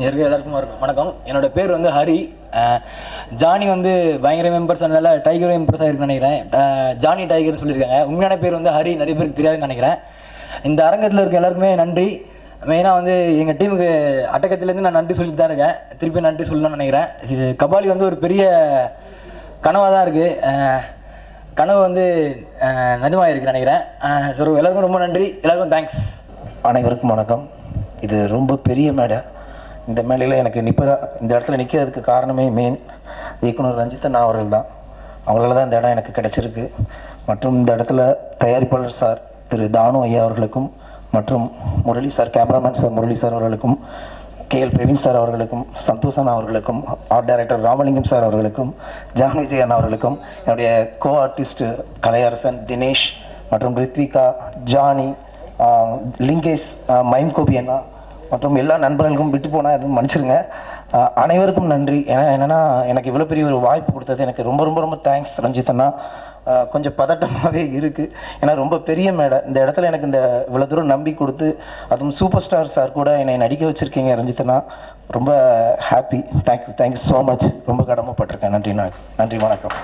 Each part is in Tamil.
இங்கே இருக்க எல்லாருக்கும் வணக்கம். என்னோட பேர் வந்து ஹரி. ஜானி வந்து பயங்கர மெம்பர்ஸ், அதனால டைகர் மெம்பர்ஸாக இருக்குன்னு நினைக்கிறேன். ஜானி டைகர் சொல்லியிருக்காங்க. உண்மையான பேர் வந்து ஹரி, நிறைய பேருக்கு தெரியாதுன்னு நினைக்கிறேன். இந்த அரங்கத்தில் இருக்க எல்லாருக்குமே நன்றி. மெயினாக வந்து எங்கள் டீமுக்கு அட்டகத்திலேருந்து நான் நன்றி சொல்லிட்டு தான் இருக்கேன். திருப்பி நன்றி சொல்லணும்னு நினைக்கிறேன். கபாலி வந்து ஒரு பெரிய கனவாக தான் இருக்குது. கனவு வந்து நிஜமாக இருக்குன்னு நினைக்கிறேன். ஸோ எல்லாருக்கும் ரொம்ப நன்றி, எல்லாருக்கும் தேங்க்ஸ். அனைவருக்கும் வணக்கம். இது ரொம்ப பெரிய மேடை. இந்த மேடையில் எனக்கு இந்த இடத்துல நிற்கிறதுக்கு காரணமே மெயின் இயக்குனர் ரஞ்சித்தன் அவர்கள் தான். அவங்களால தான் இந்த இடம் எனக்கு கிடச்சிருக்கு. மற்றும் இந்த இடத்துல தயாரிப்பாளர் சார் திரு தானு ஐயா அவர்களுக்கும், மற்றும் Murali sir, cameraman sir Murali sir அவர்களுக்கும், கேஎல் பிரவீன் சார் அவர்களுக்கும், சந்தோஷன் அவர்களுக்கும், ஆர்ட் டைரக்டர் ராமலிங்கம் சார் அவர்களுக்கும், ஜான் விஜயன் அவர்களுக்கும், என்னுடைய கோ ஆர்டிஸ்ட் கலையரசன், தினேஷ் மற்றும் ரித்விகா, ஜானி, லிங்கேஷ், மைம் கோபி அண்ணா மற்றும் எல்லா நண்பர்களுக்கும் விட்டு போனால் எதுவும் மன்னிச்சிருங்க. அனைவருக்கும் நன்றி. ஏன்னா என்னென்னா எனக்கு இவ்வளோ பெரிய ஒரு வாய்ப்பு கொடுத்தது எனக்கு ரொம்ப ரொம்ப ரொம்ப தேங்க்ஸ் ரஞ்சித் அண்ணா. கொஞ்சம் பதட்டமாகவே இருக்குது. ஏன்னா ரொம்ப பெரிய மேடை. இந்த இடத்துல எனக்கு இந்த இவ்வளோ தூரம் நம்பி கொடுத்து, அதுவும் சூப்பர் ஸ்டார் சார் கூட என்னை நடிக்க வச்சுருக்கீங்க ரஞ்சித் அண்ணா. ரொம்ப ஹாப்பி. Thank you so much. ரொம்ப கடமைப்பட்டிருக்கேன். நன்றி, வணக்கம்.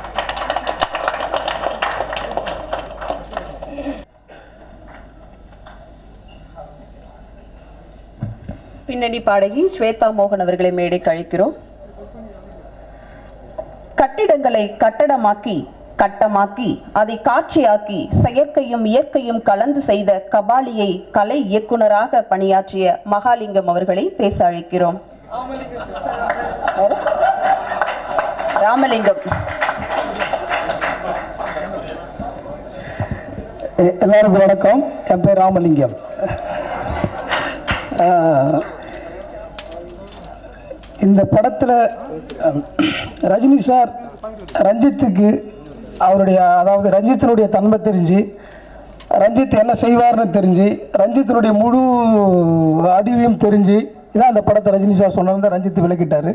பின்னணி பாடகி ஸ்வேதா மோகன் அவர்களை மேடைக்கு அழைக்கிறோம். கட்டிடங்களை கட்டமாக்கி அதை காட்சியாக்கி செயற்கையும் இயற்கையும் கலந்து செய்த கபாலியை கலை இயக்குனராக பணியாற்றிய மகாலிங்கம் அவர்களை பேச அழைக்கிறோம். ராமலிங்கம். எல்லாருக்கும் வணக்கம். என் பேர் ராமலிங்கம். இந்த படத்தில் ரஜினி சார் ரஞ்சித்துக்கு அதாவது ரஞ்சித்தினுடைய தன்மை தெரிஞ்சு, ரஞ்சித் என்ன செய்வார்னு தெரிஞ்சு, ரஞ்சித்தினுடைய முழு அடிவையும் தெரிஞ்சு இதான் அந்த படத்தை ரஜினி சார் சொன்னது ரஞ்சித் விளக்கிட்டார்.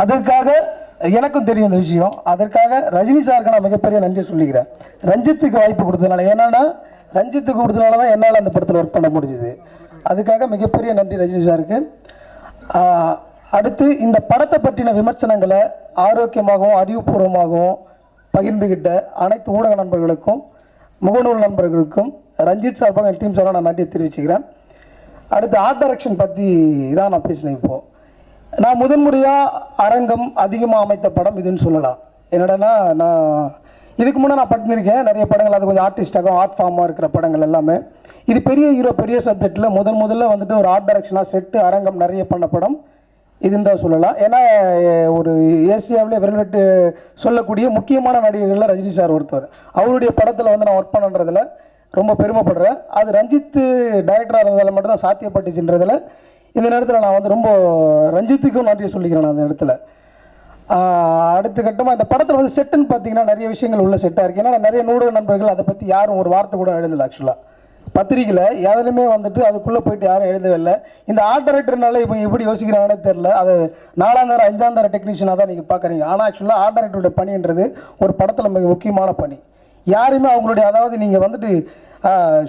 அதற்காக எனக்கும் தெரியும் இந்த விஷயம். அதற்காக ரஜினி சாருக்கு நான் மிகப்பெரிய நன்றியை சொல்லிக்கிறேன். ரஞ்சித்துக்கு வாய்ப்பு கொடுத்ததுனால, ஏன்னா ரஞ்சித்துக்கு கொடுத்ததுனால தான் என்னால் அந்த படத்தில் ஒர்க் பண்ண முடிஞ்சுது. அதுக்காக மிகப்பெரிய நன்றி ரஜினி சாருக்கு. அடுத்து இந்த படத்தை பற்றின விமர்சனங்களை ஆரோக்கியமாகவும் அறிவுபூர்வமாகவும் பகிர்ந்துகிட்ட அனைத்து ஊடக நண்பர்களுக்கும், முகநூல் நண்பர்களுக்கும் ரஞ்சித் சார்பாக என் டீம் சார்பாக நான் நன்றி தெரிவிச்சுக்கிறேன். அடுத்து ஆர்ட் டைரக்ஷன் பற்றி தான் நான் பேசினேன். இப்போது நான் முதன்முறையாக அரங்கம் அதிகமாக அமைத்த படம் இதுன்னு சொல்லலாம். என்னடனா, நான் இதுக்கு முன்னே நான் பண்ணியிருக்கேன் நிறைய படங்கள். அது கொஞ்சம் ஆர்டிஸ்டாகவும் ஆர்ட் ஃபார்மாக இருக்கிற படங்கள் எல்லாமே. இது பெரிய ஹீரோ பெரிய சப்ஜெக்டில் முதல்ல வந்துட்டு ஒரு ஆர்ட் டைரக்ஷனாக செட்டு அரங்கம் நிறைய பண்ண படம் இதுன்னு தான் சொல்லலாம். ஏன்னா ஒரு ஏசியாவிலே விரல்விட்டு சொல்லக்கூடிய முக்கியமான நடிகர்களில் ரஜினி சார் ஒருத்தர். அவருடைய படத்தில் வந்து நான் ஒர்க் பண்ணுறதுல ரொம்ப பெருமைப்படுறேன். அது ரஞ்சித் டைரக்டராக இருந்ததில் மட்டும்தான் சாத்தியப்பட்டுச்சுன்றதில் இந்த நேரத்தில் நான் வந்து ரொம்ப ரஞ்சித்துக்கும் நன்றியை சொல்லிக்கிறேன். நான் அந்த இடத்துல அடுத்த கட்டமாக இந்த படத்தில் வந்து செட்டுன்னு பார்த்தீங்கன்னா நிறைய விஷயங்கள் உள்ள செட்டாக இருக்குது. ஏன்னா நிறைய ஊடக நண்பர்கள் அதை பற்றி யாரும் ஒரு வார்த்தை கூட எழுதலை. ஆக்சுவலாக பத்திரிக்கையில் யாருமே வந்துட்டு அதுக்குள்ளே போயிட்டு யாரும் எழுதவில்லை. இந்த ஆர்ட் டைரக்டர்னால இப்போ எப்படி யோசிக்கிறாங்கன்னே தெரில. அது 4ஆம் தர 5ஆம் தர டெக்னீஷியனாக தான் நீங்கள் பார்க்குறீங்க. ஆனால் ஆக்சுவலாக ஆர்ட் டைரக்டருடைய பணின்றது ஒரு படத்தில் மிக முக்கியமான பணி. யாருமே அவங்களுடைய, அதாவது நீங்கள் வந்துட்டு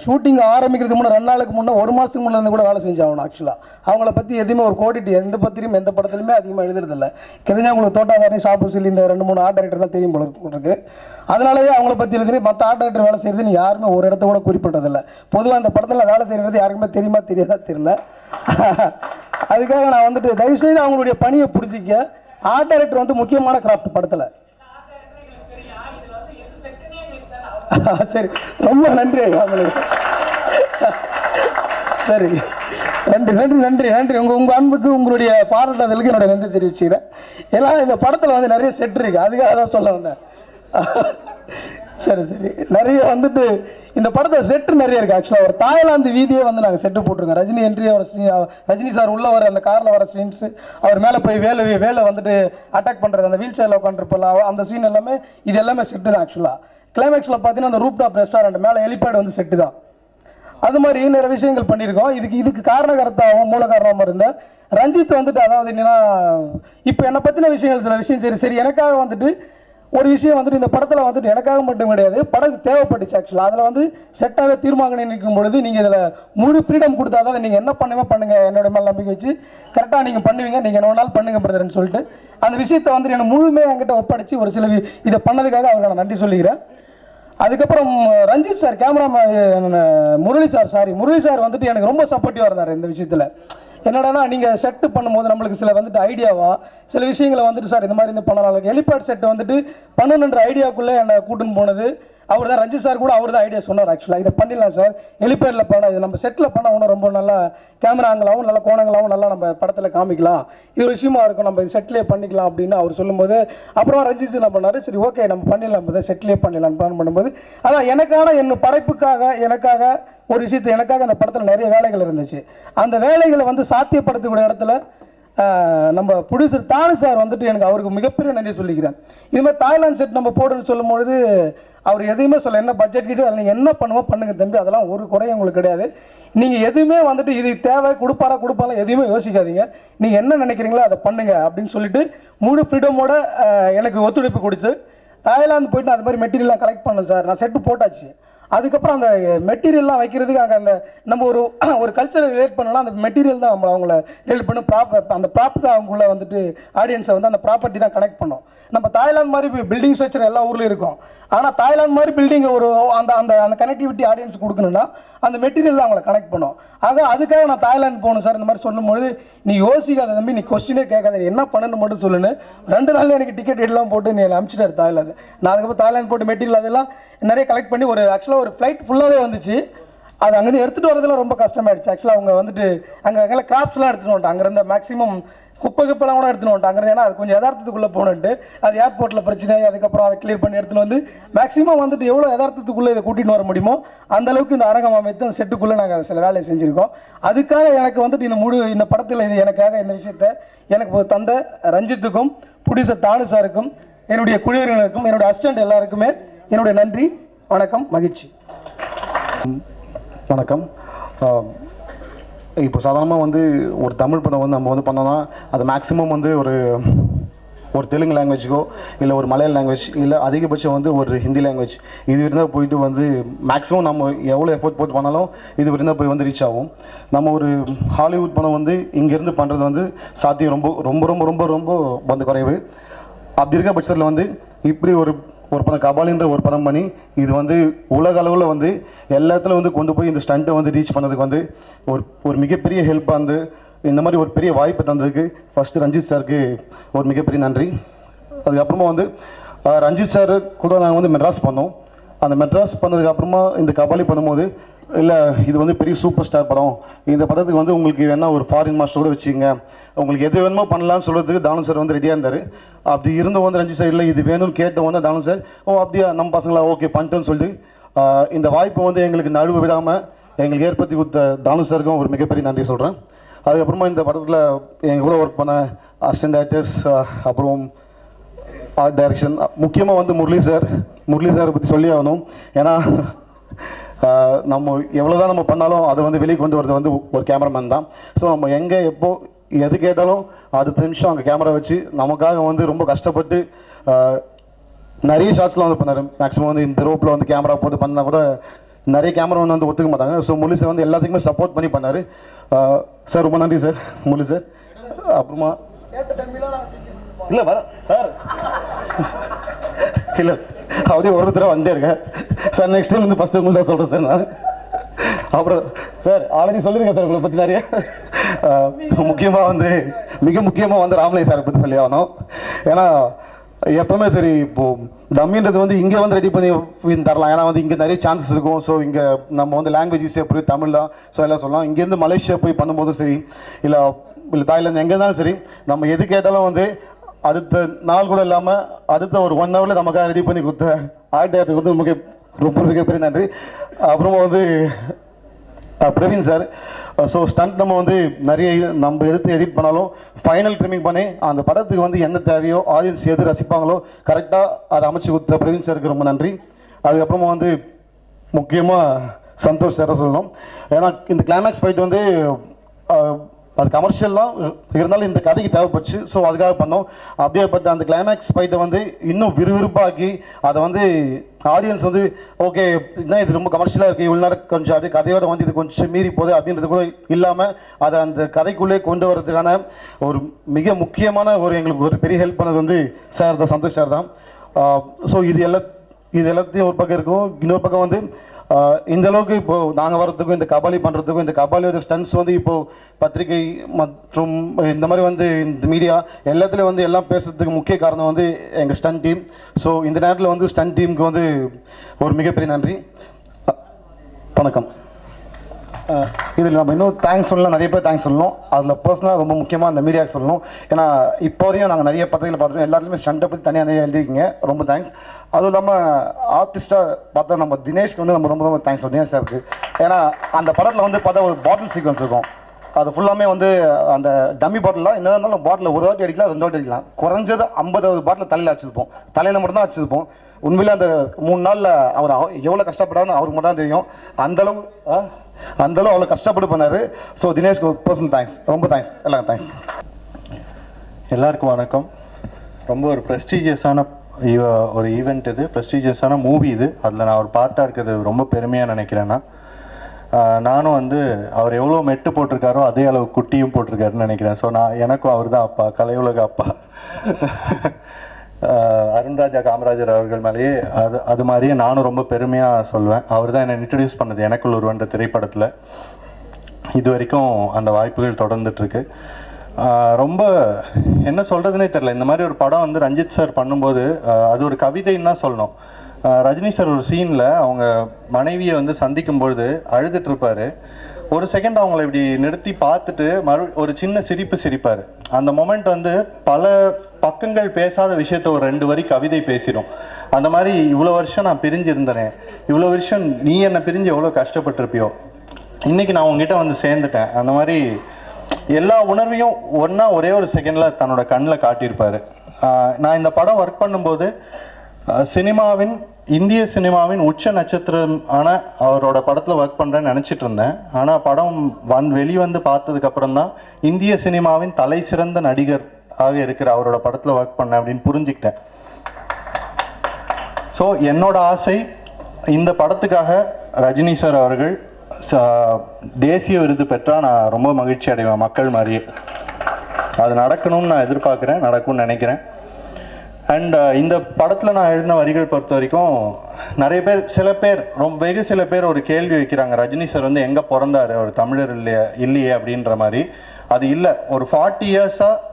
ஷூட்டிங் ஆரம்பிக்கிறதுக்கு முன்னே 2 நாளுக்கு முன்னே 1 மாதத்துக்கு முன்னே கூட வேலை செஞ்சாகணும். ஆக்சுவலாக அவங்கள பற்றி எதுவுமே ஒரு கோடிட்டு எந்த பத்திரியும் எந்த படத்துலையுமே அதிகமாக எழுதுறதில்லை. தெரிஞ்சால் உங்களுக்கு தோட்டாதாரி, ஷாப்புசில் இந்த 2-3 ஆர்ட் டைரக்டர் தான் தெரியும் போல இருக்கு. அதனாலேயே அவங்கள பற்றி எழுதுறி மற்ற ஆர்ட் டைரக்டர் வேலை செய்கிறதுன்னு யாருமே ஒரு இடத்த கூட குறிப்பிட்டதில்லை. பொதுவாக இந்த படத்தில் வேலை செய்கிறது யாருக்குமே தெரியுமா தெரியாதா தெரியல. அதுக்காக நான் வந்துட்டு தயவுசெய்து அவங்களுடைய பணியை புரிஞ்சிக்க. ஆர்ட் டைரக்டர் வந்து முக்கியமான கிராஃப்ட் படத்தில். சரி, ரொம்ப நன்றி அவங்களுக்கு. சரி, நன்றி. உங்கள் அன்புக்கு உங்களுடைய பாராட்டுதலுக்கு என்னோட நன்றி தெரிவிச்சுக்கிறேன். ஏன்னா இந்த படத்தில் வந்து நிறைய செட் இருக்குது, அதுக்காக தான் சொல்ல வந்தேன். சரி, நிறைய வந்துட்டு இந்த படத்தில் செட்டு நிறைய இருக்குது. ஆக்சுவலாக ஒரு தாய்லாந்து வீதியே வந்து நாங்கள் செட்டு போட்டிருக்கோம். ரஜினி என்ட்ரி ரஜினி சார் உள்ளே வர அந்த காரில் வர சீன்ஸு, அவர் மேலே போய் வேலை வந்துட்டு அட்டாக் பண்ணுறது, அந்த வீல் சேரில் உட்காந்துருப்பல அந்த சீன் எல்லாமே இது எல்லாமே செட்டு தான். ஆக்சுவலாக கிளைமேக்ஸில் பார்த்தீங்கன்னா அந்த ரூப் டாப் ரெஸ்டாரண்ட் மேலே ஹெலிபேட் வந்து செட்டு தான். அது மாதிரி நிறைய விஷயங்கள் பண்ணியிருக்கோம். இதுக்கு காரணகர்த்தாகவும் மூல காரணமாக இருந்த ரஞ்சித் வந்துட்டு, அதாவது என்னன்னா இப்போ என்னை பற்றின விஷயங்கள் சில விஷயம் சரி எனக்காக வந்துட்டு ஒரு விஷயம் வந்துட்டு இந்த படத்தில் வந்துட்டு எனக்காக மட்டும் கிடையாது, படத்துக்கு தேவைப்பட்டுச்சு ஆக்சுவலாக. அதில் வந்து செட்டாகவே தீர்மானம் நிற்கும் பொழுது நீங்கள் இதில் முழு ஃப்ரீடம் கொடுத்தா தான் நீங்கள் என்ன பண்ணுங்கள், என்னோட மேலே நம்பிக்கை வச்சு கரெக்டாக நீங்கள் பண்ணுவீங்க, நீங்கள் என்ன வேணாலும் பண்ணுங்க பிரதர்ன்னு சொல்லிட்டு அந்த விஷயத்தை வந்துட்டு எனக்கு முழுமையாக என்கிட்ட ஒப்படைச்சி ஒரு சில இதை பண்ணதுக்காக அவருக்கு நான் நன்றி சொல்லிக்கிறேன். அதுக்கப்புறம் Ranjith sir, cameraman Murali sir வந்துட்டு எனக்கு ரொம்ப சப்போர்ட்டிவாக இருந்தார் இந்த விஷயத்தில். என்னடானா நீங்கள் செட்டு பண்ணும்போது நம்மளுக்கு சில வந்துட்டு ஐடியாவா சில விஷயங்களை வந்துட்டு சார் இந்த மாதிரி இந்த பண்ணலாம், ஹெலிபேட் செட்டு வந்துட்டு பண்ணணுன்ற ஐடியாவுக்குள்ளே என்னை கூட்டுன்னு போனது அவர் தான். ரஞ்சித் சார் கூட அவர் தான் ஐடியா சொன்னார் ஆக்சுவலாக, இதை பண்ணிடலாம் சார், ஹெலிபேடில் பண்ண, இது நம்ம செட்டில் பண்ண இன்னும் ரொம்ப நல்லா கேமரா ஆங்கிளாகவும் நல்ல கோணங்களாகவும் நல்லா நம்ம படத்தில் காமிக்கலாம், இது ஒரு விஷயமா இருக்கும், நம்ம இது செட்லேயே பண்ணிக்கலாம் அப்படின்னு அவர் சொல்லும்போது அப்புறம் ரஞ்சித் என்ன பண்ணார், சரி ஓகே நம்ம பண்ணிடலாம், செட்லேயே பண்ணிடலாம் பிளான் பண்ணும்போது அதான் எனக்கான என் படைப்புக்காக எனக்காக ஒரு விஷயத்தை எனக்காக அந்த படத்தில் நிறைய வேலைகள் இருந்துச்சு. அந்த வேலைகளை வந்து சாத்தியப்படுத்தக்கூடிய இடத்துல நம்ம ப்ரொடியூசர் தானு சார் வந்துட்டு எனக்கு அவருக்கு மிகப்பெரிய நன்றி சொல்லிக்கிறேன். இது மாதிரி தாய்லாந்து செட் நம்ம போடுன்னு சொல்லும்பொழுது அவர் எதையுமே சொல்ல, என்ன பட்ஜெட் கிட்ட அதில் நீங்கள் என்ன பண்ணுமோ பண்ணுங்க தம்பி, அதெல்லாம் ஒரு குறையும் உங்களுக்கு கிடையாது, நீங்கள் எதுவுமே வந்துட்டு இது தேவை கொடுப்பாரா எதுவுமே யோசிக்காதீங்க, நீங்கள் என்ன நினைக்கிறீங்களோ அதை பண்ணுங்க அப்படின்னு சொல்லிட்டு முழு ஃப்ரீடமோட எனக்கு ஒத்துழைப்பு கொடுத்து தாய்லாந்து போயிட்டு அது மாதிரி மெட்டீரியல்லாம் கலெக்ட் பண்ணேன் சார். நான் செட்டு போட்டாச்சு. அதுக்கப்புறம் அந்த மெட்டீரியல்லாம் வைக்கிறதுக்கு அங்கே அந்த நம்ம ஒரு கல்ச்சரை ரிலேட் பண்ணலாம், அந்த மெட்டீரியல் தான் அவங்கள ரிலேட் பண்ண அந்த ப்ராப் தான் அவங்கள வந்துட்டு ஆடியன்ஸை வந்து அந்த ப்ராப்பர்ட்டி தான் கனெக்ட் பண்ணோம். நம்ம தாய்லாந்து மாதிரி பில்டிங் ஸ்ட்ரக்சர் எல்லா ஊர்லேயும் இருக்கும், ஆனால் தாய்லாந்து மாதிரி பில்டிங் ஒரு அந்த அந்த அந்த கனெக்டிவிட்டி ஆடியன்ஸ் கொடுக்கணும்னா அந்த மெட்டீரியல் தான் அவங்களை கனெக்ட் பண்ணும். அதுக்காக நான் தாய்லாந்து போகணும் சார் இந்த மாதிரி சொல்லும்போது, நீ யோசிக்காத தம்பி, நீ கொஸ்டினே கேட்காத, நீ என்ன பண்ணணும் மட்டும் சொல்லுன்னு 2 நாளில் எனக்கு டிக்கெட் எல்லாம் போட்டு நீ அனுப்பிச்சிட்டாரு தாய்லாந்து. நான் அதுக்கப்புறம் தாய்லாந்து போட்டு மெட்டீரியல் அதெல்லாம் நிறைய கலெக்ட் பண்ணி ஆக்சுவலாக ஒரு ஃப்ளைட் ஃபுல்லாகவே வந்துச்சு. அது அங்கேருந்து எடுத்துகிட்டு வரதுலாம் ரொம்ப கஷ்டமாயிடுச்சு. ஆக்சுவலாக அவங்க வந்துட்டு அங்கே கிராப்ஸ்லாம் எடுத்துகிட்டு வந்துட்டாங்க, அங்கேருந்து மேக்ஸிமம் குப்பைலாம் கூட எடுத்துகிட்டு வந்துட்டாங்க. ஏன்னா அது கொஞ்சம் யதார்த்தத்துக்குள்ளே போகணுன்ட்டு அது ஏர்போர்ட்டில் பிரச்சனை, அதுக்கப்புறம் அதை கிளியர் பண்ணி எடுத்துகிட்டு வந்து மேக்ஸிமம் வந்துட்டு எவ்வளோ யதார்த்தத்துக்குள்ளே இதை கூட்டிகிட்டு வர முடியுமோ அந்தளவுக்கு இந்த அரங்கம் அமைத்து அந்த செட்டுக்குள்ளே நாங்கள் சில வேலையை செஞ்சுருக்கோம். அதுக்காக எனக்கு வந்துட்டு இந்த படத்தில் இது எனக்காக இந்த விஷயத்தை எனக்கு தந்த ரஞ்சித்துக்கும் ப்ரொடியூசர் தானு சாருக்கும் என்னுடைய குழுவினருக்கும் என்னுடைய அசிஸ்டன்ட் எல்லாருக்குமே என்னுடைய நன்றி, வணக்கம், மகிழ்ச்சி. வணக்கம். இப்போ சாதாரணமாக வந்து ஒரு தமிழ் படம் வந்து நம்ம வந்து பண்ணோன்னா அது மேக்ஸிமம் வந்து ஒரு தெலுங்கு லாங்குவேஜுக்கோ இல்லை ஒரு மலையாள லாங்குவேஜ் இல்லை அதிகபட்சம் வந்து ஒரு ஹிந்தி லாங்குவேஜ் இது இருந்தால் போயிட்டு வந்து மேக்ஸிமம் நம்ம எவ்வளோ எஃபோர்ட் போட்டு பண்ணாலும் இது இருந்தால் போய் வந்து ரீச் ஆகும். நம்ம ஒரு ஹாலிவுட் படம் வந்து இங்கேருந்து பண்ணுறது வந்து சாத்தியம் ரொம்ப ரொம்ப ரொம்ப ரொம்ப ரொம்ப வந்து குறைவு. அப்படி இருக்க பட்சத்தில் வந்து இப்படி ஒரு படம் கபாலின்ற ஒரு படம் பண்ணி இது வந்து உலக அளவில் வந்து எல்லா இடத்துல வந்து கொண்டு போய் இந்த ஸ்டண்ட்டை வந்து ரீச் பண்ணதுக்கு வந்து ஒரு மிகப்பெரிய ஹெல்ப்பாக வந்து இந்த மாதிரி ஒரு பெரிய வாய்ப்பு தந்ததுக்கு ஃபஸ்ட்டு ரஞ்சித் சாருக்கு ஒரு மிகப்பெரிய நன்றி. அதுக்கப்புறமா வந்து ரஞ்சித் சார் கூட நாங்கள் வந்து மெட்ராஸ் பண்ணோம். அந்த மெட்ராஸ் பண்ணதுக்கப்புறமா இந்த கபாலி பண்ணும்போது இல்லை இது வந்து பெரிய சூப்பர் ஸ்டார் படம், இந்த படத்துக்கு வந்து உங்களுக்கு வேணா ஒரு ஃபாரின் மாஸ்டர் கூட வச்சுங்க, உங்களுக்கு எது வேணுமோ பண்ணலான்னு சொல்கிறதுக்கு தானு சார் வந்து ரெடியாக இருந்தார். அப்படி இருந்த வந்து ரஞ்சித் சார் இல்லை இது வேணும்னு கேட்ட வந்து தானு சார் அப்படியா நம்ம பசங்களா ஓகே பண்ணிட்டோன்னு சொல்லிட்டு இந்த வாய்ப்பை வந்து எங்களுக்கு நழுவ விடாமல் எங்களுக்கு ஏற்படுத்தி கொடுத்த தானு சாருக்கும் ஒரு மிகப்பெரிய நன்றி சொல்கிறேன். அதுக்கப்புறமா இந்த படத்தில் எங்கள் கூட ஒர்க் பண்ண அசிஸ்டன்ட் ஆக்டர்ஸ் அப்புறம் ஆர்ட் டைரக்ஷன் முக்கியமாக வந்து முரளி சாரை பற்றி சொல்லி ஆகணும். ஏன்னா நம்ம எவ்வளோ தான் நம்ம பண்ணாலும் அதை வந்து வெளியே கொண்டு வரது வந்து ஒரு கேமராமேன் தான். ஸோ நம்ம எங்கே எப்போ எது கேட்டாலும் அடுத்த நிமிஷம் அங்கே கேமரா வச்சு நமக்காக வந்து ரொம்ப கஷ்டப்பட்டு நிறைய ஷாட்ஸ்லாம் வந்து பண்ணார். மேக்ஸிமம் வந்து இந்த ரோப்பில் வந்து கேமரா போட்டு பண்ணால் கூட நிறைய கேமரா வந்து ஒத்துக்க மாட்டாங்க. ஸோ முரளி சார் வந்து எல்லாத்துக்குமே சப்போர்ட் பண்ணி பண்ணார். சார் ரொம்ப நன்றி சார் முரளி சார். அப்புறமா இல்லை வர சார் இல்லை அப்படியே ஒருத்தராக வந்தே இருக்கேன் சார். நெக்ஸ்ட் டைம் வந்து ஃபஸ்ட்டு உங்கள்தான் சொல்கிறேன் சார் நான். அப்புறம் சார் ஆல்ரெடி சொல்லியிருக்கேன் சார் உங்களை பற்றி நிறைய. முக்கியமாக வந்து மிக முக்கியமாக வந்து ராமலிங்க சாரை பற்றி சொல்லி ஆகணும். ஏன்னா எப்பவுமே சரி இப்போது டம்மின்றது வந்து இங்கே வந்து ரெடி பண்ணி தரலாம், ஏன்னா வந்து இங்கே நிறைய சான்சஸ் இருக்கும். ஸோ இங்கே நம்ம வந்து லாங்குவேஜ் ஈஸியாக புரியும், தமிழ் தான். ஸோ எல்லாம் சொல்லலாம். இங்கேருந்து மலேசியா போய் பண்ணும்போதும் சரி இல்லை தாய்லாந்து எங்கே இருந்தாலும் சரி நம்ம எது கேட்டாலும் வந்து அடுத்த நாள் கூட இல்லாமல் அடுத்த ஒரு 1 ஹவரில் நமக்காக ரெடி பண்ணி கொடுத்த ஆர்ட் டைரக்டருக்கு வந்து ரொம்ப மிகப்பெரிய நன்றி. அப்புறமா வந்து பிரவீன் சார். ஸோ ஸ்டண்ட் நம்ம வந்து நிறைய நம்ம எடுத்து எடிட் பண்ணாலும் ஃபைனல் ட்ரிமிங் பண்ணி அந்த படத்துக்கு வந்து என்ன தேவையோ ஆடியன்ஸ் எது ரசிப்பாங்களோ கரெக்டாக அதை அமைச்சு கொடுத்த பிரவீன் சாருக்கு ரொம்ப நன்றி. அதுக்கப்புறமா வந்து முக்கியமாக சந்தோஷ் சாரை சொல்லணும். ஏன்னா இந்த கிளைமேக்ஸ் ஃபைட் வந்து அது கமர்ஷியல் தான் இருந்தாலும் இந்த கதைக்கு தேவைப்பட்டுச்சு. ஸோ அதுக்காக பண்ணோம். அப்படியே பட் அந்த கிளைமேக்ஸ் ஃபைட்டை வந்து இன்னும் விறுவிறுப்பாக்கி அதை வந்து ஆடியன்ஸ் வந்து ஓகே இன்னும் இது ரொம்ப கமர்ஷியலாக இருக்குது, இவ்வளோ நேரம் கொஞ்சம் அப்படியே கதையோட வந்து இது கொஞ்சம் மீறி போகுது அப்படின்றது கூட இல்லாமல் அதை அந்த கதைக்குள்ளே கொண்டு வரதுக்கான ஒரு மிக முக்கியமான எங்களுக்கு ஒரு பெரிய ஹெல்ப் பண்ணது வந்து சார் தான், சந்தோஷ் சார் தான். ஸோ இது எல்லாத்தையும் ஒரு பக்கம் இருக்கும். இன்னொரு பக்கம் வந்து இந்த அளவுக்கு இப்போது நாங்கள் வர்றதுக்கும் இந்த கபாலி பண்ணுறதுக்கும் இந்த கபாலியோட ஸ்டன்ஸ் வந்து இப்போது பத்திரிகை மற்றும் இந்த மாதிரி வந்து இந்த மீடியா எல்லாத்துலேயும் வந்து எல்லாம் பேசுறதுக்கு முக்கிய காரணம் வந்து எங்கள் ஸ்டன் டீம். ஸோ இந்த நேரத்தில் வந்து ஸ்டன் டீமுக்கு வந்து ஒரு மிகப்பெரிய நன்றி. வணக்கம். இதில் நம்ம இன்னும் தேங்க்ஸ் சொல்லலாம், நிறைய பேர் தேங்க்ஸ் சொல்லணும். அதில் பர்சனலாக ரொம்ப முக்கியமாக அந்த மீடியாவுக்கு சொல்லணும். ஏன்னா இப்போதையும் நாங்கள் நிறைய பத்திரிகையில் பார்த்துருக்கோம், எல்லாத்துலேயுமே ஸ்டண்ட்டை பற்றி தனியாக நிறைய எழுதிக்கிங்க, ரொம்ப தேங்க்ஸ். அதுவும் இல்லாமல் ஆர்டிஸ்ட்டாக பார்த்தா நம்ம தினேஷ்க்கு வந்து நம்ம ரொம்ப ரொம்ப தேங்க்ஸ் தினேஷ் சாருக்கு. ஏன்னா அந்த படத்தில் வந்து பார்த்தா ஒரு பாட்டில் சீக்வன்ஸ் இருக்கும், அது ஃபுல்லாமே வந்து அந்த டம்மி பாட்டிலாம் என்ன இருந்தாலும் பாட்டில் ஒரு வாட்டி அடிக்கலாம், 2 வாட்டி அடிக்கலாம், குறைஞ்சது 50 பாட்டில் தலையில் அடிச்சிருப்போம், தலையில் மட்டும்தான் அடிச்சிருப்போம். உண்மையிலே அந்த 3 நாளில் அவர் எவ்வளோ கஷ்டப்படாதுன்னு அவருக்கு மட்டும் தான் தெரியும். அந்தளவு அவ்வளோ கஷ்டப்பட்டு பண்ணார். ஸோ தினேஷ்க்கு பர்சனல் தேங்க்ஸ், ரொம்ப தேங்க்ஸ், எல்லாருக்கும் தேங்க்ஸ். எல்லாருக்கும் வணக்கம். ரொம்ப ஒரு ப்ரெஸ்டீஜியஸான ஒரு ஈவெண்ட் இது, ப்ரெஸ்டீஜியஸான மூவி இது. அதில் நான் ஒரு பார்ட்டாக இருக்கிறது ரொம்ப பெருமையாக நினைக்கிறேன்னா. நானும் வந்து அவர் எவ்வளோ மெட்டு போட்டிருக்காரோ அதே அளவு குட்டியும் போட்டிருக்காருன்னு நினைக்கிறேன். ஸோ எனக்கும் அவர் தான் அப்பா, கலையுலக அப்பா. அருண்ராஜா காமராஜர் அவர்கள் மேலேயே அது மாதிரியே நானும் ரொம்ப பெருமையாக சொல்வேன். அவர் தான் என்னை இன்ட்ரடியூஸ் பண்ணது எனக்குள் ஒருவன்ற திரைப்படத்தில். இது வரைக்கும் அந்த வாய்ப்புகள் தொடர்ந்துட்டுருக்கு. ரொம்ப என்ன சொல்கிறதுனே தெரில. இந்த மாதிரி ஒரு படம் வந்து ரஞ்சித் சார் பண்ணும்போது அது ஒரு கவிதைன்னு தான் சொல்லணும். ரஜினி சார் ஒரு சீனில் அவங்க மனைவியை வந்து சந்திக்கும்பொழுது அழுதுட்ருப்பார். ஒரு செகண்ட் அவங்கள இப்படி நிறுத்தி பார்த்துட்டு ஒரு சின்ன சிரிப்பு சிரிப்பார். அந்த மொமெண்ட் வந்து பல பக்கங்கள் பேசாத விஷயத்த ஒரு 2 வரி கவிதை பேசிடும். அந்த மாதிரி இவ்வளோ வருஷம் நான் பிரிஞ்சிருந்தேனே, இவ்வளோ வருஷம் நீ என்னை பிரிஞ்சு எவ்வளோ கஷ்டப்பட்டிருப்பியோ, இன்றைக்கி நான் உங்ககிட்ட வந்து சேர்ந்துட்டேன். அந்த மாதிரி எல்லா உணர்வையும் ஒரே ஒரு செகண்டில் தன்னோட கண்ணில் காட்டியிருப்பார். நான் இந்த படம் ஒர்க் பண்ணும்போது இந்திய சினிமாவின் உச்ச நட்சத்திரம் அவரோட படத்தில் ஒர்க் பண்ணுறேன்னு நினச்சிட்டு இருந்தேன். ஆனால் படம் வெளிவந்து பார்த்ததுக்கப்புறம் தான் இந்திய சினிமாவின் தலை சிறந்த நடிகர் ஆக இருக்கிற அவரோட படத்தில் ஒர்க் பண்ணேன் அப்படின்னு புரிஞ்சுக்கிட்டேன். ஸோ என்னோட ஆசை இந்த படத்துக்காக ரஜினி சார் அவர்கள் தேசிய விருது பெற்றால் நான் ரொம்ப மகிழ்ச்சி அடைவேன், மக்கள் மாதிரியே. அது நடக்கணும்னு நான் எதிர்பார்க்குறேன், நடக்கும்னு நினைக்கிறேன். அண்ட் இந்த படத்தில் நான் எழுதின வரிகள் பொறுத்த வரைக்கும் சில பேர் ஒரு கேள்வி வைக்கிறாங்க, ரஜினி சார் வந்து எங்கே பிறந்தார், அவர் தமிழர் இல்லையே அப்படின்ற மாதிரி. அது இல்லை, ஒரு 40 இயர்ஸாக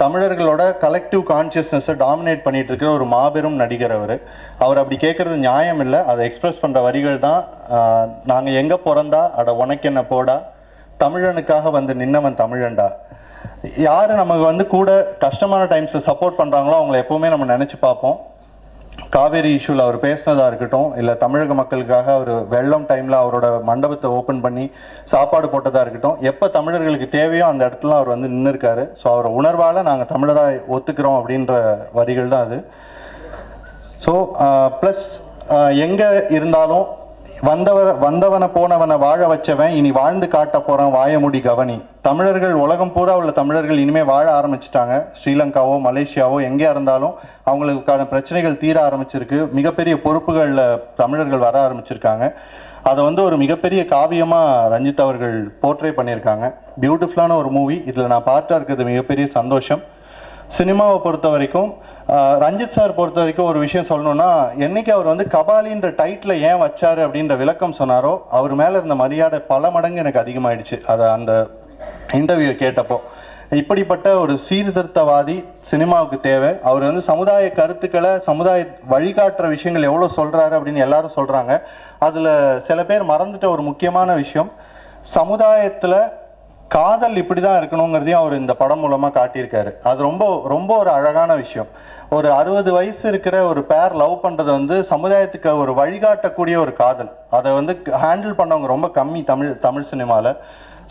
தமிழர்களோட கலெக்டிவ் கான்சியஸ்னஸை டாமினேட் பண்ணிகிட்டு இருக்கிற ஒரு மாபெரும் நடிகர் அவர் அப்படி கேட்குறது நியாயம் இல்லை. அதை எக்ஸ்பிரஸ் பண்ணுற வரிகள் தான், நாங்கள் எங்கே பிறந்தா அட உனக்கு என்ன போடா, தமிழனுக்காக வந்து நின்னவன் தமிழன்டா. யார் நமக்கு வந்து கூட கஷ்டமான டைம்ஸில் சப்போர்ட் பண்ணுறாங்களோ அவங்கள எப்போவுமே நம்ம நினச்சி பார்ப்போம். காவேரி இஷ்யூவில் அவர் பேசினதாக இருக்கட்டும், இல்லை தமிழக மக்களுக்காக அவர் வெள்ளம் டைமில் அவரோட மண்டபத்தை ஓப்பன் பண்ணி சாப்பாடு போட்டதாக இருக்கட்டும், எப்போ தமிழர்களுக்கு தேவையோ அந்த இடத்துல அவர் வந்து நின்று இருக்காரு. ஸோ அவரை உணர்வால் நாங்கள் தமிழராக ஒத்துக்கிறோம் அப்படின்ற வரிகள் தான் அது. ஸோ ப்ளஸ் எங்கே இருந்தாலும் வந்தவனை போனவனை வாழ வச்சவன் இனி வாழ்ந்து காட்ட போகிறான் வாயமுடி கவனி. தமிழர்கள் உலகம் பூரா உள்ள தமிழர்கள் இனிமேல் வாழ ஆரம்பிச்சிட்டாங்க. ஸ்ரீலங்காவோ மலேசியாவோ எங்கே இருந்தாலும் அவங்களுக்கான பிரச்சனைகள் தீர ஆரம்பிச்சிருக்கு. மிகப்பெரிய பொறுப்புகளில் தமிழர்கள் வர ஆரம்பிச்சிருக்காங்க. அதை வந்து ஒரு மிகப்பெரிய காவியமாக ரஞ்சித் அவர்கள் போர்ட்ரே பண்ணியிருக்காங்க. பியூட்டிஃபுல்லான ஒரு மூவி. இதில் நான் பார்ட்டாக இருக்கிறது மிகப்பெரிய சந்தோஷம். சினிமாவை பொறுத்த வரைக்கும் ரஞ்சித் சார் பொறுத்த வரைக்கும் ஒரு விஷயம் சொல்லணும்னா, என்னைக்கு அவர் வந்து கபாலின்ற டைட்டில் ஏன் வச்சாரு அப்படின்ற விளக்கம் சொன்னாரோ அவர் மேலே இருந்த மரியாதை பல மடங்கு எனக்கு அதிகமாகிடுச்சு. அதை அந்த இன்டர்வியூ கேட்டப்போ, இப்படிப்பட்ட ஒரு சீர்திருத்தவாதி சினிமாவுக்கு தேவை. அவர் வந்து சமுதாய கருத்துக்களை வழிகாட்டுற விஷயங்கள் எவ்வளோ சொல்கிறாரு அப்படின்னு எல்லாரும் சொல்கிறாங்க. அதில் சில பேர் மறந்துட்ட ஒரு முக்கியமான விஷயம், சமுதாயத்தில் காதல் இப்படி தான் இருக்கணுங்கிறதையும் அவர் இந்த படம் மூலமாக காட்டியிருக்காரு. அது ரொம்ப ரொம்ப ஒரு அழகான விஷயம். ஒரு 60 வயசு இருக்கிற ஒரு பேர் லவ் பண்ணுறது வந்து சமுதாயத்துக்கு ஒரு வழிகாட்டக்கூடிய ஒரு காதல். அதை வந்து ஹேண்டில் பண்ணவங்க ரொம்ப கம்மி தமிழ் சினிமாவில்.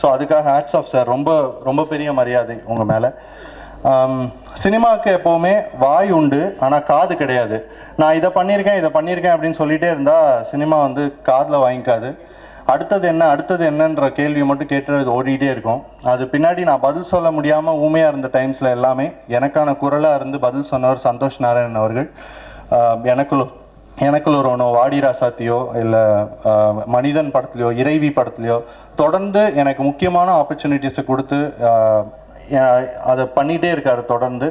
ஸோ அதுக்காக ஹேட்ஸ் ஆஃப் சார், ரொம்ப ரொம்ப பெரிய மரியாதை உங்கள் மேலே. சினிமாவுக்கு எப்போவுமே வாய் உண்டு, ஆனால் காது கிடையாது. நான் இதை பண்ணியிருக்கேன் அப்படின்னு சொல்லிகிட்டே இருந்தால் சினிமா வந்து காதில் வாங்கிக்காது. அடுத்தது என்னன்ற கேள்வியை மட்டும் கேட்டு ஓடிட்டே இருக்கும். அது பின்னாடி நான் பதில் சொல்ல முடியாமல் ஊமையாக இருந்த டைம்ஸில் எல்லாமே எனக்கான குரலாக இருந்து பதில் சொன்னவர் சந்தோஷ் நாராயணன் அவர்கள். எனக்குள்ள ஒரு ஒன்று வாடி ராசாத்தியோ இல்லை மனிதன் படத்துலையோ இறைவி படத்துலையோ தொடர்ந்து எனக்கு முக்கியமான ஆப்பர்ச்சுனிட்டிஸை கொடுத்து அதை பண்ணிகிட்டே இருக்காரு. தொடர்ந்து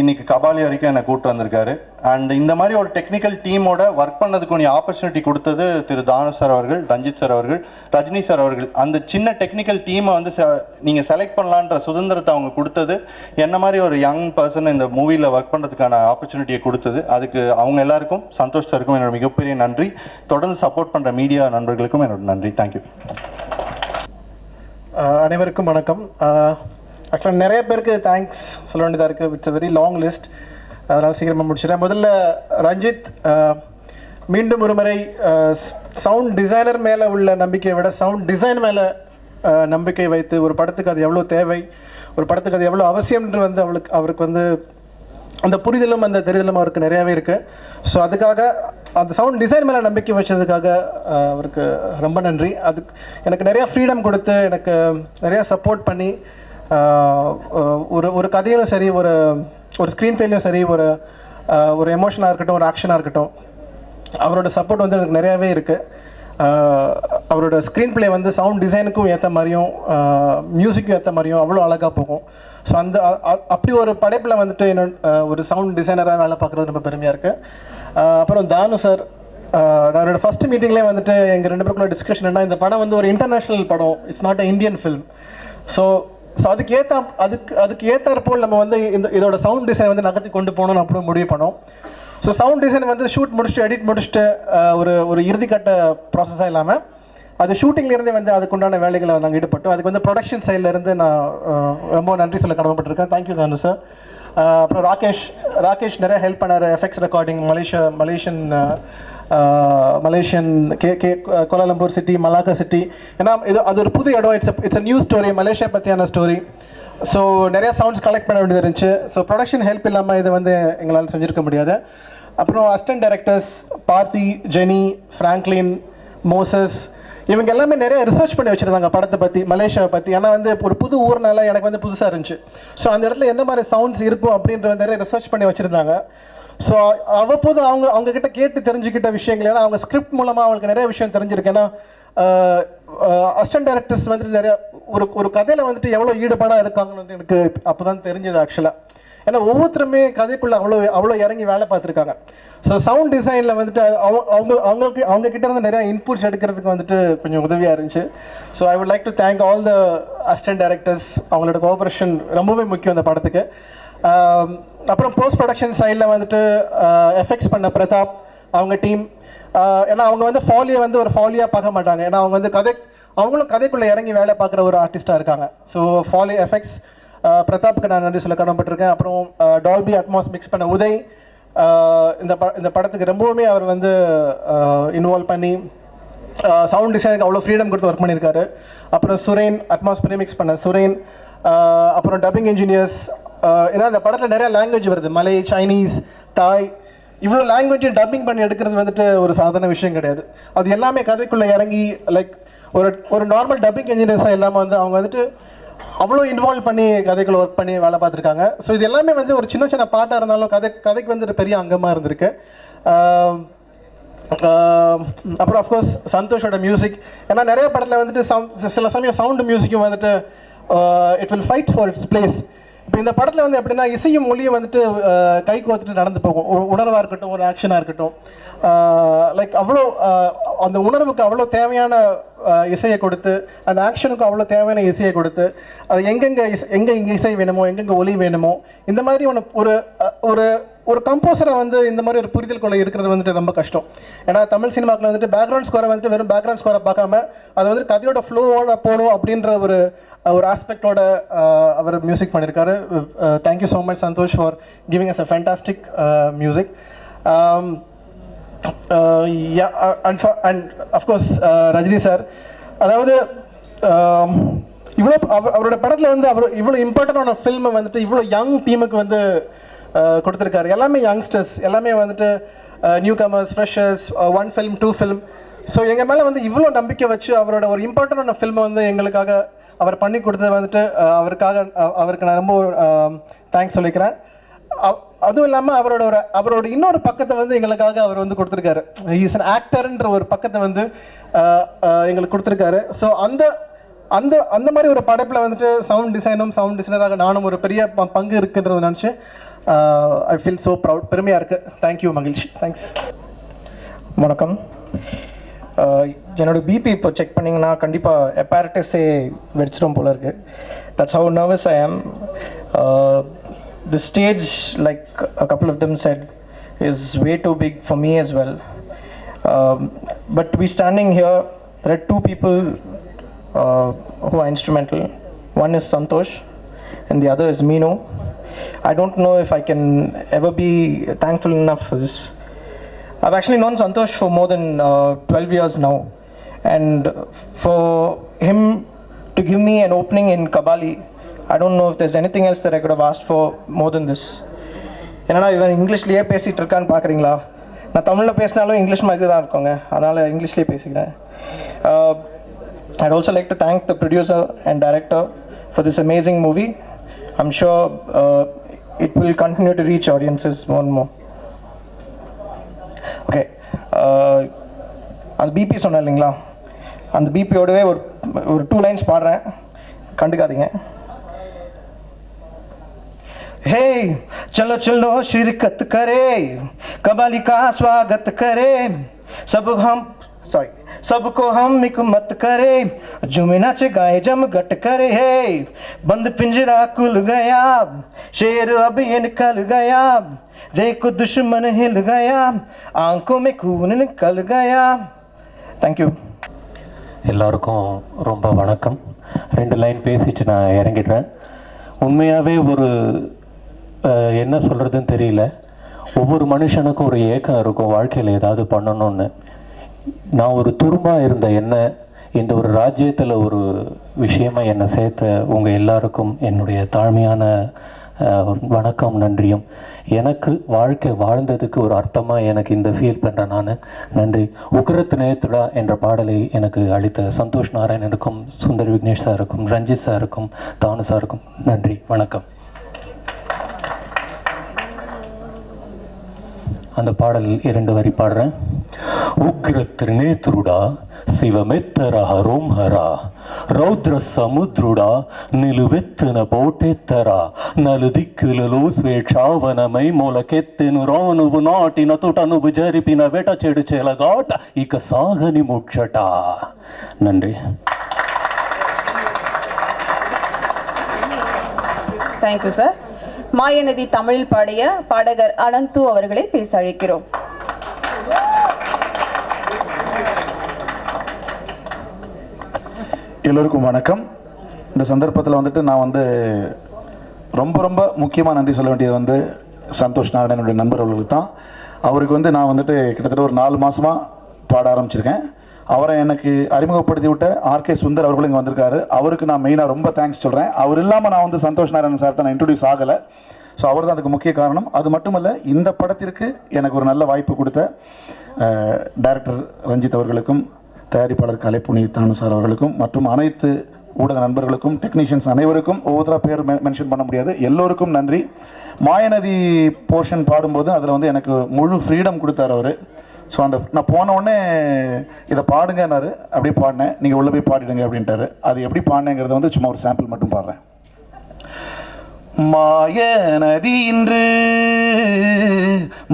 இன்றைக்கி கபாலி வரைக்கும் என்னை கூப்பிட்டு வந்திருக்காரு. அண்ட் இந்த மாதிரி ஒரு டெக்னிக்கல் டீமோட ஒர்க் பண்ணதுக்கு ஆப்பர்ச்சுனிட்டி கொடுத்தது திரு தானு சார் அவர்கள், ரஞ்சித் சார் அவர்கள், ரஜினி சார் அவர்கள். அந்த சின்ன டெக்னிக்கல் டீமை வந்து நீங்கள் செலக்ட் பண்ணலான்ற சுதந்திரத்தை அவங்க கொடுத்தது, என்ன மாதிரி ஒரு யங் பர்சன் இந்த மூவியில் ஒர்க் பண்ணுறதுக்கான ஆப்பர்ச்சுனிட்டியை கொடுத்தது, அதுக்கு அவங்க எல்லாருக்கும், சந்தோஷ் சாருக்கும் என்னோட மிகப்பெரிய நன்றி. தொடர்ந்து சப்போர்ட் பண்ணுற மீடியா நண்பர்களுக்கும் என்னோட நன்றி. தேங்க்யூ. அனைவருக்கும் வணக்கம். ஆக்சுவலாக நிறைய பேருக்கு தேங்க்ஸ் சொல்ல வேண்டியதாக இருக்குது. It's a very long list, அதனால் சீக்கிரமாக முடிச்சிடறேன். முதல்ல ரஞ்சித், மீண்டும் ஒரு முறை சவுண்ட் டிசைனர் மேலே உள்ள நம்பிக்கையை விட சவுண்ட் டிசைன் மேலே நம்பிக்கை வைத்து ஒரு படத்துக்கு அது எவ்வளோ தேவை, ஒரு படத்துக்கு அது எவ்வளோ அவசியம்ன்று வந்து அவருக்கு வந்து அந்த புரிதலும் அந்த தெரிதலும் அவருக்கு நிறையாவே இருக்குது. ஸோ அதுக்காக அந்த சவுண்ட் டிசைன் மேலே நம்பிக்கை வச்சதுக்காக அவருக்கு ரொம்ப நன்றி. அதுக்கு எனக்கு நிறையா ஃப்ரீடம் கொடுத்து எனக்கு நிறையா சப்போர்ட் பண்ணி ஒரு கதையிலும் சரி, ஒரு ஸ்க்ரீன் பிளேலையும் சரி, ஒரு எமோஷனாக இருக்கட்டும், ஒரு ஆக்ஷனாக இருக்கட்டும், அவரோட சப்போர்ட் வந்து எனக்கு நிறையாவே இருக்குது. அவரோட ஸ்க்ரீன் பிளே வந்து சவுண்ட் டிசைனுக்கும் ஏற்ற மாதிரியும் மியூசிக்கும் ஏற்ற மாதிரியும் அவ்வளோ அழகாக போகும். ஸோ அப்படி ஒரு படைப்பில் வந்துட்டு ஒரு சவுண்ட் டிசைனராக வேலை பார்க்குறது ரொம்ப பெருமையாக இருக்குது. அப்புறம் தானு சார், என்னோடய ஃபஸ்ட்டு மீட்டிங்லேயே வந்துட்டு எங்கள் 2 பேருக்குள்ள டிஸ்கஷன் என்ன, இந்த படம் வந்து ஒரு இன்டர்நேஷ்னல் படம், it's not a Indian film. So அதுக்கு ஏற்றாற்போல் நம்ம வந்து இதோட சவுண்ட் டிசைன் வந்து நகர்த்தி கொண்டு போகணும்னு அப்படி முடிவு பண்ணோம். ஸோ சவுண்ட் டிசைன் வந்து ஷூட் முடிச்சுட்டு எடிட் முடிச்சுட்டு ஒரு இறுதிக்கட்ட ப்ராசஸாக இல்லாமல் அது ஷூட்டிங்லேருந்தே வந்து அதுக்குண்டான வேலைகளை நாங்கள் ஈடுபட்டோம். அதுக்கு வந்து ப்ரொடக்ஷன் சைட்லேருந்து நான் ரொம்ப நன்றி சொல்ல கடமைப்பட்டிருக்கேன். தேங்க்யூ தானு சார். அப்புறம் ராகேஷ் நிறைய ஹெல்ப் பண்ணார். Effects recording, Malaysian Kuala Lumpur city, Malacca city. ஏன்னா அது ஒரு புது இடம், it's a new story, Malaysia பற்றியான ஸ்டோரி. ஸோ நிறையா சவுண்ட்ஸ் கலெக்ட் பண்ண வேண்டியது இருந்துச்சு. ஸோ ப்ரொடக்ஷன் ஹெல்ப் இல்லாமல் இதை வந்து எங்களால் செஞ்சுருக்க முடியாது. அப்புறம் assistant directors Parthi, Jenny, Franklin, Moses, இவங்க எல்லாமே நிறைய ரிசர்ச் பண்ணி வச்சுருந்தாங்க படத்தை பற்றி, மலேசியாவை பற்றி. ஏன்னா வந்து ஒரு புது ஊர்னால எனக்கு வந்து புதுசாக இருந்துச்சு. ஸோ அந்த இடத்துல என்ன மாதிரி சவுண்ட்ஸ் இருக்கும் அப்படின்ற நிறைய ரிசர்ச் பண்ணி வச்சுருந்தாங்க. ஸோ அவ்வப்போது அவங்கக்கிட்ட கேட்டு தெரிஞ்சுக்கிட்ட விஷயங்கள், ஏன்னா அவங்க ஸ்கிரிப்ட் மூலமாக அவங்களுக்கு நிறைய விஷயம் தெரிஞ்சிருக்கு. ஏன்னா அசிஸ்டன்ட் டைரக்டர்ஸ் வந்துட்டு நிறைய ஒரு கதையில் வந்துட்டு எவ்வளோ ஈடுபாடாக இருக்காங்கன்னு எனக்கு அப்போ தான் தெரிஞ்சது ஆக்சுவலாக. ஏன்னா ஒவ்வொருத்தருமே கதைக்குள்ளே அவ்வளோ இறங்கி வேலை பார்த்துருக்காங்க. ஸோ சவுண்ட் டிசைனில் வந்துட்டு அவங்க கிட்ட இருந்து நிறையா இன்புட்ஸ் எடுக்கிறதுக்கு வந்துட்டு கொஞ்சம் உதவியாக இருந்துச்சு. So I would like to thank all the assistant directors. அவங்களோட கோஆபரேஷன் ரொம்பவே முக்கியம் அந்த படத்துக்கு. அப்புறம் போஸ்ட் ப்ரொடக்ஷன் சைடில் வந்துட்டு எஃபெக்ட்ஸ் பண்ண பிரதாப், அவங்க டீம். ஏன்னா அவங்க வந்து ஃபாலியை வந்து ஒரு ஃபாலியாக பார்க்க மாட்டாங்க. ஏன்னா அவங்க வந்து அவங்களும் கதைக்குள்ளே இறங்கி வேலை பார்க்குற ஒரு ஆர்டிஸ்ட்டாக இருக்காங்க. ஸோ ஃபாலி எஃபெக்ட்ஸ் பிரதாப்புக்கு நான் நன்றி சொல்ல கடமைப்பட்டிருக்கேன். அப்புறம் டால்பி அட்மாஸ் மிக்ஸ் பண்ண உதய், இந்த படத்துக்கு ரொம்பவுமே அவர் வந்து இன்வால்வ் பண்ணி சவுண்ட் டிசைனுக்கு அவ்வளோ ஃப்ரீடம் கொடுத்து ஒர்க் பண்ணியிருக்காரு. அப்புறம் சுரேன், அட்மாஸ் ப்ரீமிக்ஸ் பண்ண சுரேன். அப்புறம் டப்பிங் இன்ஜினியர்ஸ். ஏன்னா இந்த படத்தில் நிறையா லாங்குவேஜ் வருது, மலை, சைனீஸ், தாய், இவ்வளோ லாங்குவேஜை டப்பிங் பண்ணி எடுக்கிறது வந்துட்டு ஒரு சாதாரண விஷயம் கிடையாது. அது எல்லாமே கதைக்குள்ளே இறங்கி லைக் ஒரு நார்மல் டப்பிங் இன்ஜினியர்ஸாக இல்லாமல் வந்து அவங்க வந்துட்டு அவ்வளோ இன்வால்வ் பண்ணி கதைக்குள்ளே ஒர்க் பண்ணி வேலை பார்த்துருக்காங்க. ஸோ இது எல்லாமே வந்து ஒரு சின்ன சின்ன பாட்டாக இருந்தாலும் கதைக்கு வந்து பெரிய அங்கமாக இருந்திருக்கு. அப்புறம் அஃப்கோர்ஸ் சந்தோஷோட மியூசிக். ஏன்னா நிறைய படத்தில் வந்துட்டு சில சமயம் சவுண்டு மியூசிக்கும் வந்துட்டு it will fight for it's place. இப்போ இந்த படத்தில் வந்து எப்படின்னா இசையும் மொழியும் வந்துட்டு கை கோத்துட்டு நடந்து போகும். ஒரு உணர்வாக இருக்கட்டும், ஒரு ஆக்ஷனாக இருக்கட்டும், லைக் அவ்வளோ அந்த உணர்வுக்கு அவ்வளோ தேவையான இசையை கொடுத்து, அந்த ஆக்ஷனுக்கு அவ்வளோ தேவையான இசையை கொடுத்து, அது எங்கெங்கே இசை வேணுமோ, எங்கெங்கே ஒலி வேணுமோ, இந்த மாதிரி ஒரு கம்போசரை வந்து இந்த மாதிரி ஒரு புரிதல் கொள்ள இருக்கிறது வந்துட்டு ரொம்ப கஷ்டம். ஏன்னா தமிழ் சினிமாக்கில் வந்துட்டு பேக்ரவுண்ட் ஸ்கோரை வந்துட்டு வெறும் பேக்ரவுண்ட் ஸ்கோரை பார்க்காம அது வந்து கதையோட ஃப்ளோவோட போகணும் அப்படின்ற ஒரு ஆஸ்பெக்டோட அவர் மியூசிக் பண்ணியிருக்காரு. Thank you so much Santhosh for giving us a fantastic music. And of course Rajini sir. அதாவது இவ்வளோ அவரோட படத்தில் வந்து இவ்வளோ இம்பார்ட்டண்டான ஃபில்மை வந்துட்டு இவ்வளோ யங் டீமுக்கு வந்து கொடுத்துருக்காரு. எல்லாமே யங்ஸ்டர்ஸ், எல்லாமே வந்துட்டு new commerce, freshers, 1 film 2 film. So எங்கள் மேலே வந்து இவ்வளோ நம்பிக்கை வச்சு அவரோட ஒரு இம்பார்ட்டண்டான ஃபில்மை வந்து எங்களுக்காக அவர் பண்ணி கொடுத்தது வந்துட்டு அவருக்கு நான் ரொம்ப தேங்க்ஸ் சொல்லிக்கிறேன். அதுவும் இல்லாமல் அவரோட இன்னொரு பக்கத்தை வந்து எங்களுக்காக அவர் வந்து கொடுத்துருக்காரு. இஸ் அன் ஆக்டர்ன்ற ஒரு பக்கத்தை வந்து எங்களுக்கு கொடுத்துருக்காரு. ஸோ அந்த மாதிரி ஒரு படைப்பில் வந்துட்டு சவுண்ட் டிசைனராக நானும் ஒரு பெரிய பங்கு இருக்குன்றதை நினச்சி ஐ ஃபீல் ஸோ ப்ரவுட், பெருமையாக இருக்குது. தேங்க்யூ மகிழ்ச்சி. தேங்க்ஸ். வணக்கம். என்னோட பிபி இப்போ செக் பண்ணிங்கன்னா கண்டிப்பாக apparatus-ஏ வெடிச்சிடும் போல இருக்குது. தட்ஸ் ஹவு நர்வஸ் ஐ ஆம். The stage, like a couple of them said, is way too big for me as well. But we standing here, there are two people who are instrumental. One is Santosh and the other is Meenu. I don't know if I can ever be thankful enough for this. I've actually known Santosh for more than 12 years now, and for him to give me an opening in Kabali, I don't know if there's anything else that I could have asked for more than this. என்னடா இவன் இங்கிலீஷ்லேயே பேசிகிட்டு இருக்கான்னு பார்க்குறீங்களா? நான் தமிழில் பேசினாலும் இங்கிலீஷ் மாதிரி தான் இருக்கோங்க, அதனால் இங்கிலீஷ்லேயே பேசிக்கிறேன். I'd also like to thank the producer and director for this amazing movie. I'm sure it will continue to reach audiences more and more. Okay, அந்த பிபி சொன்னேன் இல்லைங்களா, அந்த பிபியோடவே ஒரு 2 lines பாடுறேன், கண்டுக்காதீங்க. हे चलो चलो शिरकत करे, कबाली का स्वागत करे, सबको हम एक मत करे, झूमे नाच गाए जम गट करे. हे बंद पिंजरा खुल गया, शेर अब ये निकल गया, देखो दुश्मन हिल गया, आंखों में खून निकल गया. Thank you. எல்லாருக்கும் ரொம்ப வணக்கம். 2 லைன் பேசிட்டு நான் இறங்கிடுறேன். உண்மையாகவே ஒரு என்ன சொல்கிறதுன்னு தெரியல. ஒவ்வொரு மனுஷனுக்கும் ஒரு ஏக்கம் இருக்கும் வாழ்க்கையில் ஏதாவது பண்ணணும்னு. நான் ஒரு துரும்பாக இருந்த என்ன இந்த ஒரு ராஜ்யத்தில் ஒரு விஷயமாக என்னை சேர்த்த உங்கள் எல்லாருக்கும் என்னுடைய தாழ்மையான வணக்கம், நன்றியும். எனக்கு வாழ்க்கை வாழ்ந்ததுக்கு ஒரு அர்த்தமாக எனக்கு இந்த ஃபீல் பண்ணுறேன் நான். நன்றி. உக்ரத் நேத்துடா என்ற பாடலை எனக்கு அளித்த சந்தோஷ் நாராயணனுக்கும், சுந்தர் விக்னேஷ் சாருக்கும், ரஞ்சித் சாருக்கும், தானு சாருக்கும் நன்றி, வணக்கம். அந்த பாடல் 2 வரி பாடுறேன். ఉగ్ర త్రినేత్రుడా శివమెత్తర హరోంహరా రౌద్ర సముద్రుడా నిలువెత్తున బోటెత్తరా నలుదిక్కులలో స్వేచ్ఛావనమై మొలకెత్తెను రానువు నాటిన తుటనువు జరిపిన వెట చెడు చెలగాట ఇక సాగని ముచ్చట. நன்றி. Thank you sir. மாயநதி தமிழில் பாடிய பாடகர் அனந்து அவர்களை பேச அழைக்கிறோம். எல்லோருக்கும் வணக்கம். இந்த சந்தர்ப்பத்தில் வந்துட்டு நான் வந்து ரொம்ப முக்கியமாக நன்றி சொல்ல வேண்டியது வந்து சந்தோஷ் நாராயணனுடைய நண்பர் அவர்களுக்கு தான். அவருக்கு வந்து நான் வந்துட்டு கிட்டத்தட்ட ஒரு 4 மாதமாக பாட ஆரம்பிச்சிருக்கேன். அவரை எனக்கு அறிமுகப்படுத்தி விட்ட ஆர்கே சுந்தர் அவர்களும் இங்கே வந்திருக்காரு. அவருக்கு நான் மெயினாக ரொம்ப தேங்க்ஸ் சொல்கிறேன். அவர் இல்லாமல் நான் வந்து சந்தோஷ் நாராயணன் சார்கிட்ட நான் இன்ட்ரடியூஸ் ஆகலை. ஸோ அவர் தான் அதுக்கு முக்கிய காரணம். அது மட்டுமல்ல, இந்த படத்திற்கு எனக்கு ஒரு நல்ல வாய்ப்பு கொடுத்த டைரக்டர் ரஞ்சித் அவர்களுக்கும், தயாரிப்பாளர் கலைப்புனி தானு சார் அவர்களுக்கும், மற்றும் அனைத்து ஊடக நண்பர்களுக்கும், டெக்னீஷியன்ஸ் அனைவருக்கும், ஒவ்வொருத்தர பேர் மென்ஷன் பண்ண முடியாது, எல்லோருக்கும் நன்றி. மாயநதி போர்ஷன் பாடும்போது அதில் வந்து எனக்கு முழு ஃப்ரீடம் கொடுத்தார் அவர். ஸோ அந்த நான் போன உடனே இதை பாடுங்கன்னாரு. அப்படியே பாடினேன். நீங்கள் உள்ளே போய் பாடிடுங்க அப்படின்ட்டாரு. அது எப்படி பாடினேங்கிறத வந்து சும்மா ஒரு சாம்பிள் மட்டும் பாடுறேன். மாய நதி இன்று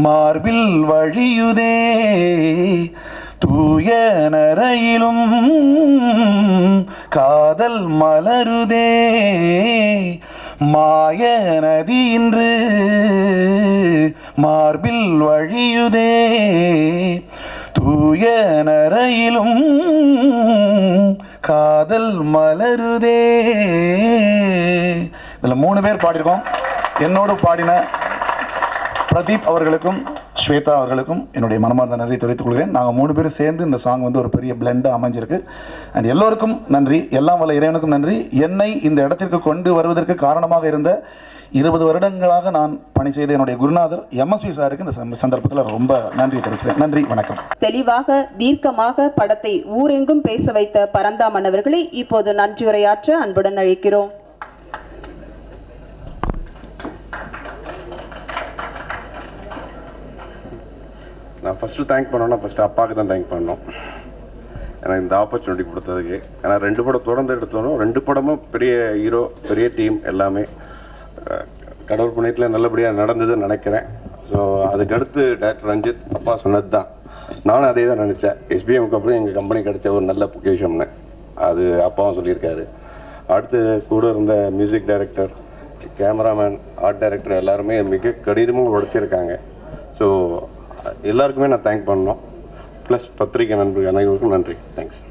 மார்பில் வழியுதே, தூய நரையிலும் காதல் மலருதே. மாய நதி இன்று மார்பில் வழியுதே, தூய நரையிலும் காதல் மலருதே. இதில் 3 பேர் பாடியிருக்கோம். என்னோடு பாடின பிரதீப் அவர்களுக்கும், ஸ்வேதா அவர்களுக்கும் என்னுடைய மனமார்ந்த நன்றி தெரிவித்துக் கொள்கிறேன். நாங்கள் 3 பேரும் சேர்ந்து இந்த சாங் வந்து ஒரு பெரிய பிளெண்டாக அமைஞ்சிருக்கு. அண்ட் எல்லோருக்கும் நன்றி, எல்லாம் வல்ல இறைவனுக்கும் நன்றி. என்னை இந்த இடத்திற்கு கொண்டு வருவதற்கு காரணமாக இருந்த 20 வருடங்களாக நான் பணி செய்த என்னுடைய குருநாதர் MSV சாருக்கு இந்த சந்தர்ப்பத்தில் ரொம்ப நன்றி தெரிவிக்கிறேன். நன்றி, வணக்கம். தெளிவாக தீர்க்கமாக படத்தை ஊரெங்கும் பேச வைத்த பரந்தாமன் அவர்களை இப்போது நன்றியுரையாற்ற அன்புடன் அழைக்கிறோம். நான் ஃபஸ்ட்டு தேங்க் பண்ணோன்னா ஃபஸ்ட்டு அப்பாவுக்கு தான் தேங்க் பண்ணோம், எனக்கு இந்த ஆப்பர்ச்சுனிட்டி கொடுத்ததுக்கு. ஏன்னா 2 படம் தொடர்ந்து எடுத்தோம், 2 படமும் பெரிய ஹீரோ, பெரிய டீம், எல்லாமே கடவுள் புண்ணியத்தில் நல்லபடியாக நடந்ததுன்னு நினைக்கிறேன். ஸோ அதுக்கடுத்து டேரக்டர் ரஞ்சித் அப்பா சொன்னது தான், நானும் அதே தான் நினச்சேன். SBMக்கு அப்புறம் எங்கள் கம்பெனி கிடைச்ச ஒரு நல்ல பொக்கிஷம்னு அது அப்பாவும் சொல்லியிருக்காரு. அடுத்து கூட இருந்த music director, cameraman, art director எல்லாருமே மிக கடினமாக உழைச்சிருக்காங்க. ஸோ எல்லாருக்குமே நான் தேங்க் பண்ணோம். ப்ளஸ் பத்திரிகை நண்பர்கள் அனைவருக்கும் நன்றி. தேங்க்ஸ்.